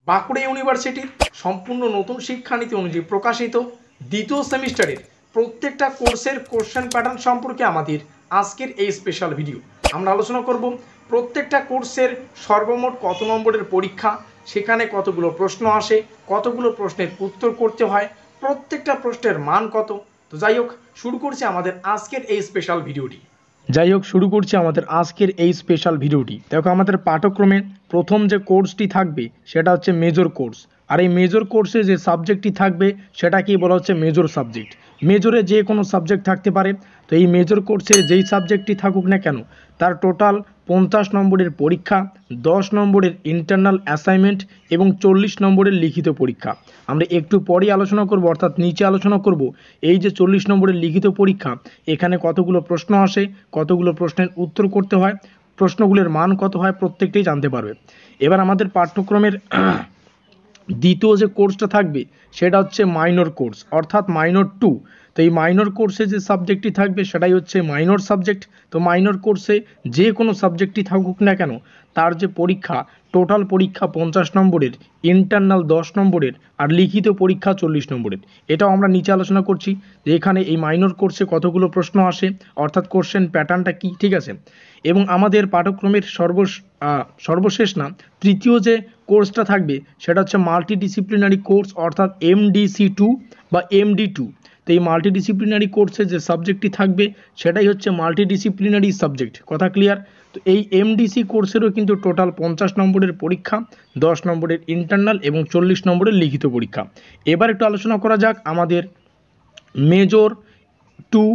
বাঁকুড়া ইউনিভার্সিটির সম্পূর্ণ নতুন শিক্ষানীতি অনুযায়ী প্রকাশিত দ্বিতীয় সেমিস্টারের প্রত্যেকটা কোর্সের কোশ্চেন প্যাটার্ন সম্পর্কে আমাদের আজকের এই স্পেশাল ভিডিও। আমরা আলোচনা করব প্রত্যেকটা কোর্সের সর্বমোট কত নম্বরের পরীক্ষা, সেখানে কতগুলো প্রশ্ন আসে, কতগুলো প্রশ্নের উত্তর করতে হয়, প্রত্যেকটা প্রশ্নের মান কত। তো যাই হোক, শুরু করছি আমাদের আজকের এই স্পেশাল ভিডিওটি। দেখো, আমাদের পাঠ্যক্রমে প্রথম যে কোর্সটি থাকবে সেটা হচ্ছে মেজর কোর্স। আর এই মেজর কোর্সে যে সাবজেক্টটি থাকবে সেটাকেই বলা হচ্ছে মেজর সাবজেক্ট। মেজরে যে কোনো সাবজেক্ট থাকতে পারে। তো এই মেজর কোর্সে যেই সাবজেক্টটি থাকুক না কেন, তার টোটাল 50 নম্বরের পরীক্ষা, 10 নম্বরের ইন্টারনাল অ্যাসাইনমেন্ট এবং 40 নম্বরের লিখিত পরীক্ষা। আমরা একটু পরেই আলোচনা করব, অর্থাৎ নিচে আলোচনা করব এই যে 40 নম্বরের লিখিত পরীক্ষা, এখানে কতগুলো প্রশ্ন আসে, কতগুলো প্রশ্নের উত্তর করতে হয়, প্রশ্নগুলোর মান কত হয়, প্রত্যেকটাই জানতে পারবে। এবার আমাদের পাঠ্যক্রমের দ্বিতীয় যে কোর্সটা থাকবে সেটা হচ্ছে মাইনর কোর্স, অর্থাৎ মাইনর 2। তো এই মাইনর কোর্সে যে সাবজেক্টটি থাকবে সেটাই হচ্ছে মাইনর সাবজেক্ট। তো মাইনর কোর্সে যে কোনো সাবজেক্টই থাকুক না কেন, তার যে পরীক্ষা, টোটাল পরীক্ষা 50 নম্বরের, ইন্টারনাল 10 নম্বরের আর লিখিত পরীক্ষা 40 নম্বরের। এটাও আমরা নিচে আলোচনা করছি যে এখানে এই মাইনর কোর্সে কতগুলো প্রশ্ন আসে, অর্থাৎ কোশ্চেন প্যাটার্নটা কি, ঠিক আছে। এবং আমাদের পাঠ্যক্রমের সর্বশেষ না, তৃতীয় যে কোর্সটা থাকবে সেটা হচ্ছে মাল্টিডিসিপ্লিনারি কোর্স, অর্থাৎ MDC2 বা MD2। তো এই মাল্টিডিসিপ্লিনারি কোর্সে যে সাবজেক্টটি থাকবে সেটাই হচ্ছে মাল্টিডিসিপ্লিনারি সাবজেক্ট। কথা ক্লিয়ার? তো এই MDC কোর্সেরও কিন্তু টোটাল 50 নম্বরের পরীক্ষা, 10 নম্বরের ইন্টারনাল এবং 40 নম্বরের লিখিত পরীক্ষা। এবার একটু আলোচনা করা যাক আমাদের মেজর 2,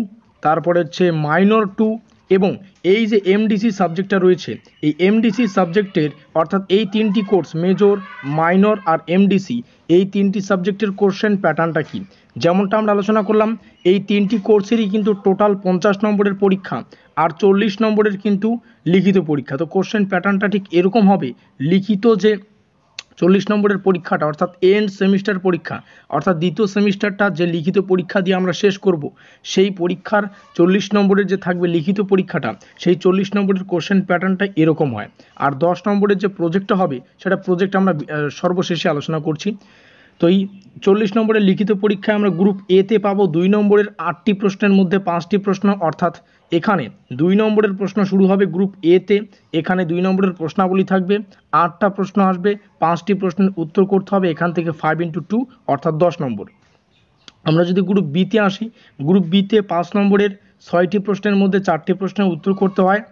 তারপরে হচ্ছে মাইনর 2 এবং এই যে MDC সাবজেক্টটা রয়েছে, এই MDC সাবজেক্টের অর্থাৎ এই তিনটি কোর্স মেজর, মাইনর আর MDC, এই তিনটি সাবজেক্টের কোশ্চেন প্যাটার্নটা কি। যেমনটা আমরা আলোচনা করলাম, এই তিনটি কোর্সেরই কিন্তু টোটাল 50 নম্বরের পরীক্ষা আর 40 নম্বরের কিন্তু লিখিত পরীক্ষা। তো কোশ্চেন প্যাটার্নটা ঠিক এরকম হবে। লিখিত যে 40 নম্বরের পরীক্ষাটা, অর্থাৎ এন্ড সেমিস্টার পরীক্ষা, অর্থাৎ দ্বিতীয় সেমিস্টারটা যে লিখিত পরীক্ষা দিয়ে আমরা শেষ করব, সেই পরীক্ষার 40 নম্বরের যে থাকবে লিখিত পরীক্ষাটা, সেই 40 নম্বরের কোশ্চেন প্যাটার্নটা এরকম হয়। আর 10 নম্বরের যে প্রজেক্টটা হবে সেটা প্রজেক্ট আমরা সর্বশেষে আলোচনা করছি। তো এই 40 নম্বরের লিখিত পরীক্ষায় আমরা গ্রুপ এতে পাবো 2 নম্বরের 8টি প্রশ্নের মধ্যে 5টি প্রশ্ন, অর্থাৎ এখানে 2 নম্বরের প্রশ্ন শুরু হবে গ্রুপ এতে। এখানে 2 নম্বরের প্রশ্নাবলী থাকবে, 8টা প্রশ্ন আসবে, 5টি প্রশ্নের উত্তর করতে হবে, এখান থেকে 5 × 2 অর্থাৎ 10 নম্বর। আমরা যদি গ্রুপ বিতে আসি, গ্রুপ বিতে 5 নম্বরের 6টি প্রশ্নের মধ্যে 4টি প্রশ্নের উত্তর করতে হয়,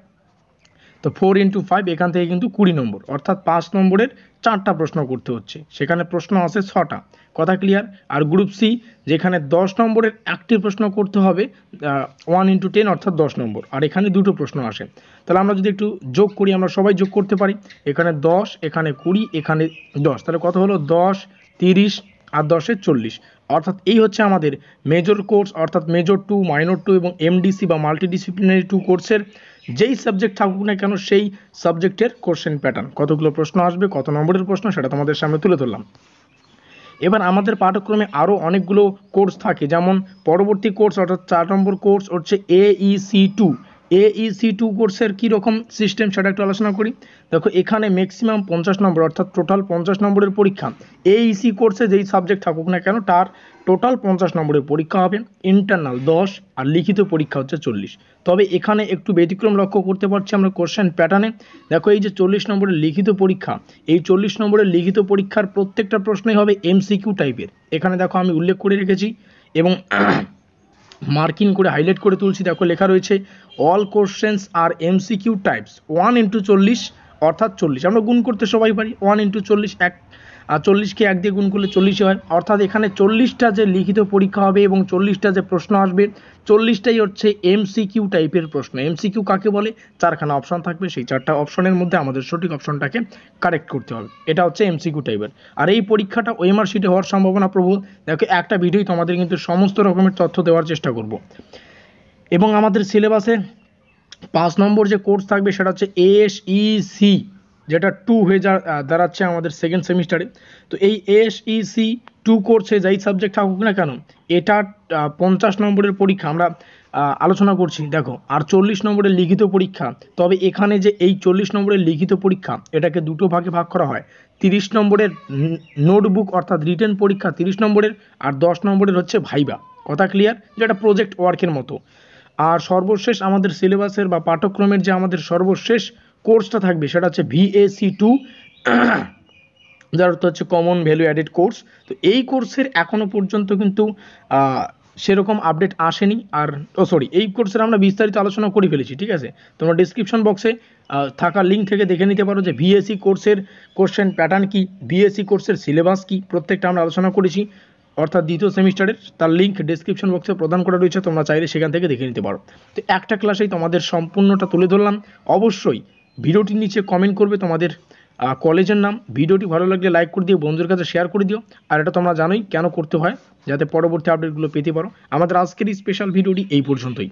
তো 4 × 5 এখান থেকে কিন্তু 20 নম্বর, অর্থাৎ 5 নম্বরের 4টা প্রশ্ন করতে হচ্ছে, সেখানে প্রশ্ন আছে 6টা। কথা ক্লিয়ার? আর গ্রুপ সি, যেখানে 10 নম্বরের একটি প্রশ্ন করতে হবে, 1 × 10 অর্থাৎ 10 নম্বর, আর এখানে দুটো প্রশ্ন আসে। তাহলে আমরা যদি একটু যোগ করি, আমরা সবাই যোগ করতে পারি, এখানে 10, এখানে 20, এখানে 10, তাহলে কত হলো 10, 30 আর 10 40। অর্থাৎ এই হচ্ছে আমাদের মেজর কোর্স, অর্থাৎ মেজর 2, মাইনর 2 এবং MDC বা মাল্টিডিসিপ্লিনারি 2 কোর্সের যেই সাবজেক্ট থাকুক না কেন সেই সাবজেক্টের কোশ্চেন প্যাটার্ন, কতগুলো প্রশ্ন আসবে, কত নম্বরের প্রশ্ন, সেটা তোমাদের সামনে তুলে ধরলাম। এবার আমাদের পাঠ্যক্রমে আরও অনেকগুলো কোর্স থাকে, যেমন পরবর্তী কোর্স অর্থাৎ 4 নম্বর কোর্স হচ্ছে AEC2। AEC2 কোর্সের কীরকম সিস্টেম সেটা একটু আলোচনা করি। দেখো, এখানে ম্যাক্সিমাম 50 নম্বর, অর্থাৎ টোটাল 50 নম্বরের পরীক্ষা। AEC কোর্সে যেই সাবজেক্ট থাকুক না কেন তার টোটাল 50 নম্বরের পরীক্ষা হবে, ইন্টারনাল 10 আর লিখিত পরীক্ষা হচ্ছে 40। তবে এখানে একটু ব্যতিক্রম লক্ষ্য করতে পারছি আমরা কোশ্চেন প্যাটার্নে। দেখো, এই যে 40 নম্বরের লিখিত পরীক্ষা, এই 40 নম্বরের লিখিত পরীক্ষার প্রত্যেকটা প্রশ্নই হবে MCQ টাইপের। এখানে দেখো আমি উল্লেখ করে রেখেছি এবং মার্কিং করে হাইলাইট করে তুলছি। দেখো লেখা রয়েছে অল কোশ্চেন্স আর MCQ টাইপস 1 × 40, অর্থাৎ 40। আমরা গুণ করতে সবাই পারি, 1 × 40, 40কে 1 দিয়ে গুণ করলে 40 হয়। অর্থাৎ এখানে 40টা যে লিখিত পরীক্ষা হবে এবং 40টা যে প্রশ্ন আসবে, 40টাই হচ্ছে MCQ টাইপের প্রশ্ন। MCQ কাকে বলে? 4খানা অপশন থাকবে, সেই 4টা অপশনের মধ্যে আমাদের সঠিক অপশনটাকে কারেক্ট করতে হবে, এটা হচ্ছে MCQ টাইপের। আর এই পরীক্ষাটা OMR শিটে হওয়ার সম্ভাবনা প্রবল। দেখো, একটা ভিডিওই তোমাদের কিন্তু সমস্ত রকমের তথ্য দেওয়ার চেষ্টা করব। এবং আমাদের সিলেবাসে 5 নম্বর যে কোর্স থাকবে সেটা হচ্ছে ASEC, যেটা 2 হয়ে দাঁড়াচ্ছে আমাদের সেকেন্ড সেমিস্টারে। তো এই ASEC 2 কোর্সে যেই সাবজেক্ট থাকুক না কেন, এটা 50 নম্বরের পরীক্ষা। আমরা আলোচনা করছি। দেখো, আর 40 নম্বরের লিখিত পরীক্ষা। তবে এখানে যে এই 40 নম্বরের লিখিত পরীক্ষা, এটাকে দুটো ভাগে ভাগ করা হয়। 30 নম্বরের নোটবুক অর্থাৎ রিটেন পরীক্ষা 30 নম্বরের, আর 10 নম্বরের হচ্ছে ভাইবা। কথা ক্লিয়ার? যেটা প্রজেক্ট ওয়ার্কের মতো। আর সর্বশেষ আমাদের সিলেবাসের বা পাঠ্যক্রমের যে আমাদের সর্বশেষ কোর্সটা থাকবে সেটা হচ্ছে VAC2, যার অর্থ হচ্ছে কমন ভ্যালু অ্যাডেড কোর্স। তো এই কোর্সের এখনও পর্যন্ত কিন্তু সেরকম আপডেট আসেনি। আর এই কোর্সের আমরা বিস্তারিত আলোচনা করে ফেলেছি, ঠিক আছে? তোমরা ডিসক্রিপশন বক্সে থাকা লিঙ্ক থেকে দেখে নিতে পারো যে VAC কোর্সের কোশ্চেন প্যাটার্ন কী, VAC কোর্সের সিলেবাস কী, প্রত্যেকটা আমরা আলোচনা করেছি, অর্থাৎ দ্বিতীয় সেমিস্টারের। তার লিঙ্ক ডিসক্রিপশন বক্সে প্রদান করা রয়েছে, তোমরা চাইলে সেখান থেকে দেখে নিতে পারো। তো একটা ক্লাসেই তোমাদের সম্পূর্ণটা তুলে ধরলাম। অবশ্যই ভিডিওটির নিচে কমেন্ট করবে তোমাদের কলেজের নাম। ভিডিওটি ভালো লাগলে লাইক করে দিও, বন্ধুদের কাছে শেয়ার করে দিও। আর এটা তোমরা জানোই কেন করতে হয়, যাতে পরবর্তী আপডেটগুলো পেতে পারো। আমাদের আজকের এই স্পেশাল ভিডিওটি এই পর্যন্তই।